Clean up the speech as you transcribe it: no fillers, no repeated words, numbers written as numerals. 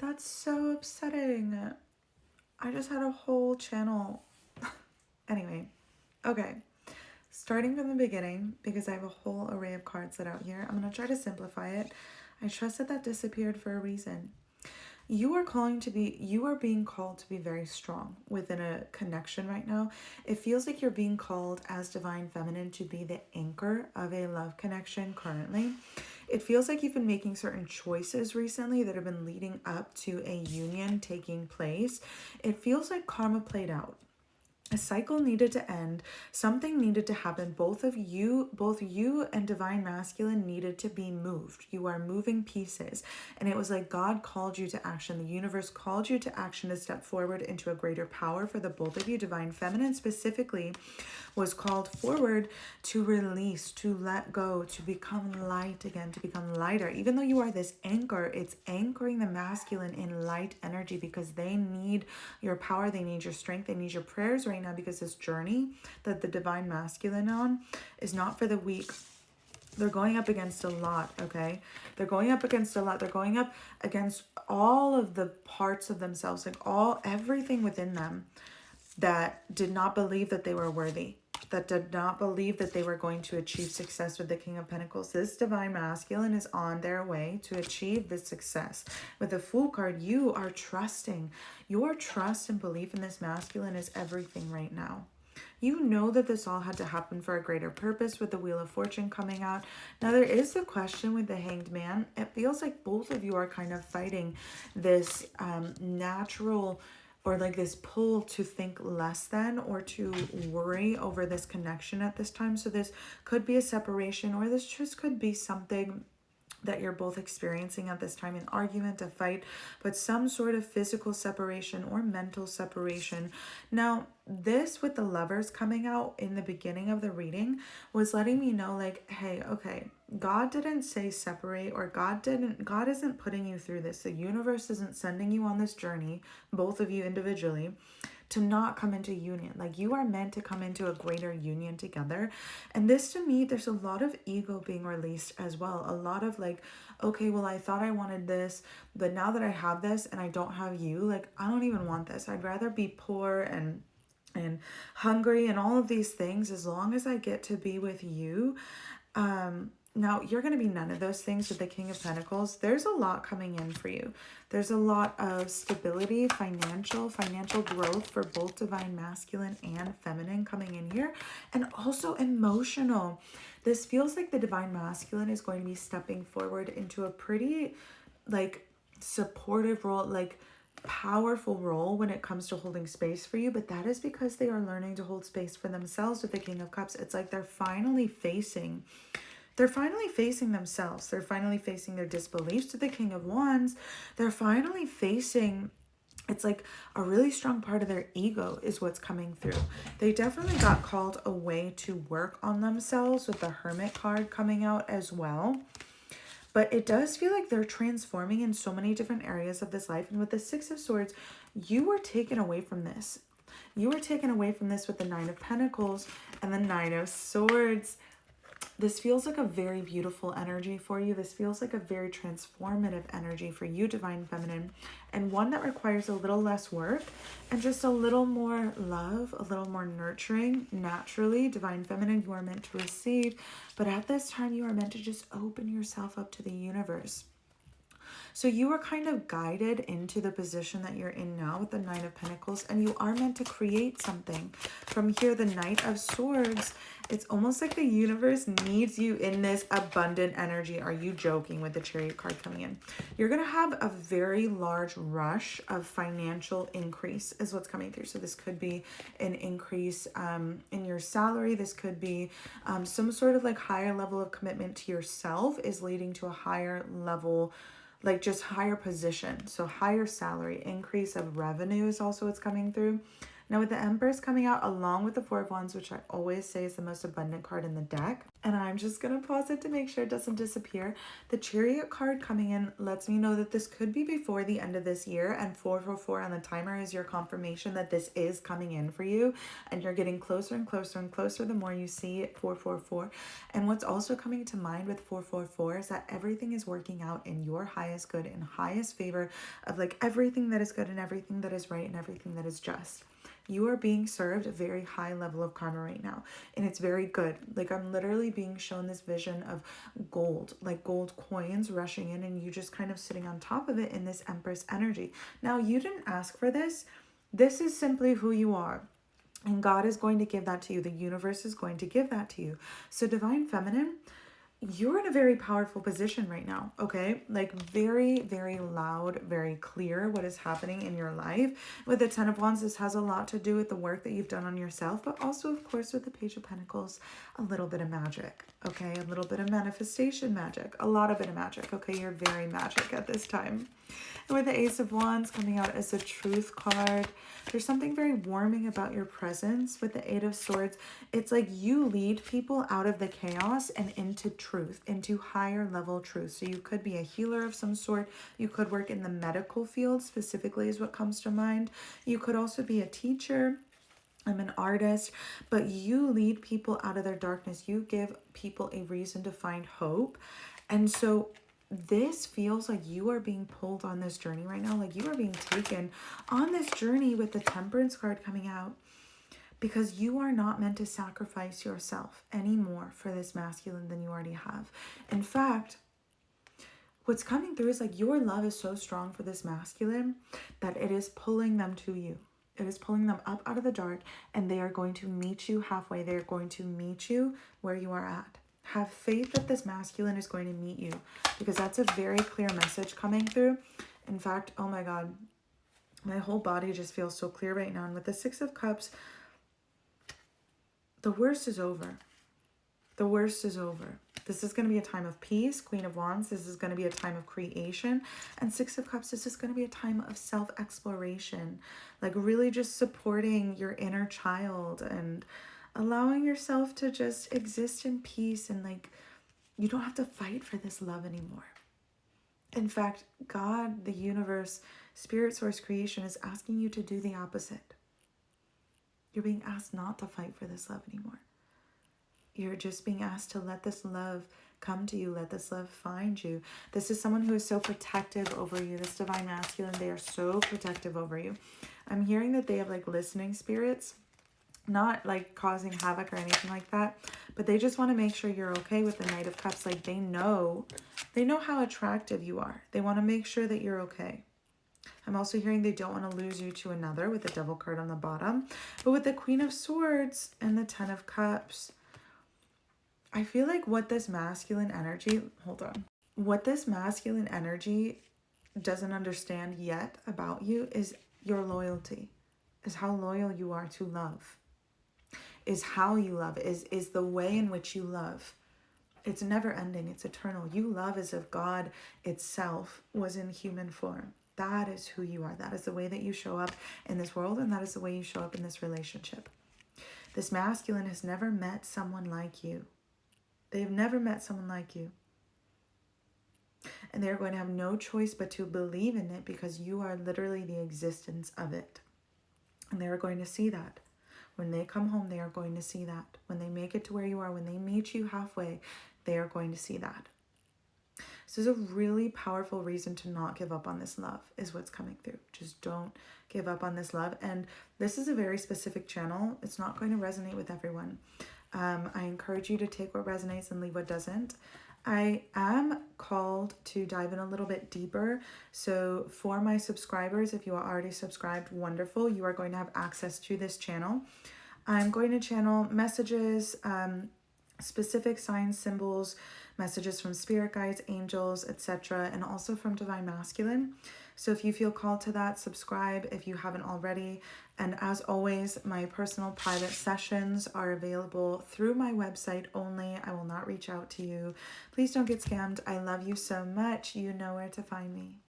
That's so upsetting. I just had a whole channel. Anyway, okay. Starting from the beginning, because I have a whole array of cards set out here, I'm going to try to simplify it. I trust that disappeared for a reason. You are being called to be very strong within a connection right now. It feels like you're being called as divine feminine to be the anchor of a love connection currently. It feels like you've been making certain choices recently that have been leading up to a union taking place. It feels like karma played out. A cycle needed to end. Something needed to happen. Both you and divine masculine needed to be moved. You are moving pieces. And it was like God called you to action. The universe called you to action to step forward into a greater power for the both of you. Divine feminine specifically was called forward to release, to let go, to become light again, to become lighter. Even though you are this anchor, it's anchoring the masculine in light energy because they need your power, they need your strength, they need your prayers right now, because this journey that the divine masculine on is not for the weak. They're going up against a lot, okay? They're going up against a lot. They're going up against all of the parts of themselves, like everything within them that did not believe that they were worthy, that did not believe that they were going to achieve success with the King of Pentacles. This divine masculine is on their way to achieve this success. With the Fool card, you are trusting. Your trust and belief in this masculine is everything right now. You know that this all had to happen for a greater purpose with the Wheel of Fortune coming out. Now, there is the question with the Hanged Man. It feels like both of you are kind of fighting this natural or like this pull to think less than or to worry over this connection at this time. So this could be a separation, or this just could be something that you're both experiencing at this time, an argument, a fight, but some sort of physical separation or mental separation. Now, this with the Lovers coming out in the beginning of the reading was letting me know, like, hey, okay, God didn't say separate, or God isn't putting you through this. The universe isn't sending you on this journey, both of you individually, to not come into union. Like, you are meant to come into a greater union together. And this, to me, there's a lot of ego being released as well. A lot of like, okay, well, I thought I wanted this, but now that I have this and I don't have you, like, I don't even want this. I'd rather be poor and hungry and all of these things as long as I get to be with you. Now, you're going to be none of those things with the King of Pentacles. There's a lot coming in for you. There's a lot of stability, financial growth for both divine masculine and feminine coming in here. And also emotional. This feels like the divine masculine is going to be stepping forward into a pretty like supportive role, like powerful role when it comes to holding space for you. But that is because they are learning to hold space for themselves with the King of Cups. It's like they're finally facing themselves. They're finally facing their disbeliefs to the King of Wands. They're finally facing, it's like a really strong part of their ego is what's coming through. They definitely got called away to work on themselves with the Hermit card coming out as well. But it does feel like they're transforming in so many different areas of this life. And with the Six of Swords, you were taken away from this. You were taken away from this with the Nine of Pentacles and the Nine of Swords. This feels like a very beautiful energy for you. This feels like a very transformative energy for you, divine feminine, and one that requires a little less work and just a little more love, a little more nurturing. Naturally, divine feminine, you are meant to receive, but at this time you are meant to just open yourself up to the universe. So you are kind of guided into the position that you're in now with the Nine of Pentacles, and you are meant to create something. From here, the Knight of Swords, it's almost like the universe needs you in this abundant energy. Are you joking with the Chariot card coming in? You're going to have a very large rush of financial increase is what's coming through. So this could be an increase in your salary. This could be some sort of like higher level of commitment to yourself is leading to a higher level, like just higher position. So higher salary, increase of revenue is also what's coming through. Now with the Empress coming out along with the Four of Wands, which I always say is the most abundant card in the deck, and I'm just going to pause it to make sure it doesn't disappear. The Chariot card coming in lets me know that this could be before the end of this year, and 444 on the timer is your confirmation that this is coming in for you, and you're getting closer and closer and closer the more you see it, 444. And what's also coming to mind with 444 is that everything is working out in your highest good and highest favor of like everything that is good and everything that is right and everything that is just. You are being served a very high level of karma right now, and it's very good. Like I'm literally being shown this vision of gold, like gold coins rushing in, and you just kind of sitting on top of it in this Empress energy. Now, you didn't ask for this. This is simply who you are. And God is going to give that to you. The universe is going to give that to you. So Divine Feminine, you're in a very powerful position right now, okay? Like very, very loud, very clear what is happening in your life. With the Ten of Wands, this has a lot to do with the work that you've done on yourself, but also, of course, with the Page of Pentacles, a little bit of magic, okay? A little bit of manifestation magic, a lot of bit of magic, okay? You're very magic at this time. And with the Ace of Wands coming out as a Truth card, there's something very warming about your presence. With the Eight of Swords, it's like you lead people out of the chaos and into truth, into higher level truth. So you could be a healer of some sort. You could work in the medical field specifically is what comes to mind. You could also be a teacher. I'm an artist, but you lead people out of their darkness. You give people a reason to find hope. And so this feels like you are being pulled on this journey right now. Like you are being taken on this journey with the Temperance card coming out, because you are not meant to sacrifice yourself any more for this masculine than you already have. In fact, what's coming through is like your love is so strong for this masculine that it is pulling them to you. It is pulling them up out of the dark, and they are going to meet you halfway. They're going to meet you where you are at. Have faith that this masculine is going to meet you, because that's a very clear message coming through. In fact, oh my God, my whole body just feels so clear right now. And with the Six of Cups, the worst is over. The worst is over. This is going to be a time of peace. Queen of Wands, this is going to be a time of creation. And Six of Cups, this is going to be a time of self-exploration. Like really just supporting your inner child and allowing yourself to just exist in peace, and like you don't have to fight for this love anymore. In fact, God, the universe, spirit, source, creation is asking you to do the opposite. You're being asked not to fight for this love anymore. You're just being asked to let this love come to you. Let this love find you. This is someone who is so protective over you. This divine masculine, they are so protective over you. I'm hearing that they have like listening spirits, not like causing havoc or anything like that, but they just want to make sure you're okay. With the Knight of Cups, like they know how attractive you are. They want to make sure that you're okay. I'm also hearing they don't want to lose you to another, with the Devil card on the bottom. But with the Queen of Swords and the Ten of Cups, I feel like what this masculine energy, what this masculine energy doesn't understand yet about you is your loyalty, is how loyal you are to love, is how you love, is the way in which you love. It's never ending. It's eternal. You love as if God itself was in human form. That is who you are. That is the way that you show up in this world, and that is the way you show up in this relationship. This masculine has never met someone like you. They've never met someone like you. And they're going to have no choice but to believe in it, because you are literally the existence of it. And they are going to see that. When they come home, they are going to see that. When they make it to where you are, when they meet you halfway, they are going to see that. So there's a really powerful reason to not give up on this love is what's coming through. Just don't give up on this love. And this is a very specific channel. It's not going to resonate with everyone. I encourage you to take what resonates and leave what doesn't. I am called to dive in a little bit deeper. So for my subscribers, if you are already subscribed, wonderful. You are going to have access to this channel. I'm going to channel messages, specific signs, symbols, messages from spirit guides, angels, etc., and also from Divine Masculine. So if you feel called to that, subscribe if you haven't already. And as always, my personal private sessions are available through my website only. I will not reach out to you. Please don't get scammed. I love you so much. You know where to find me.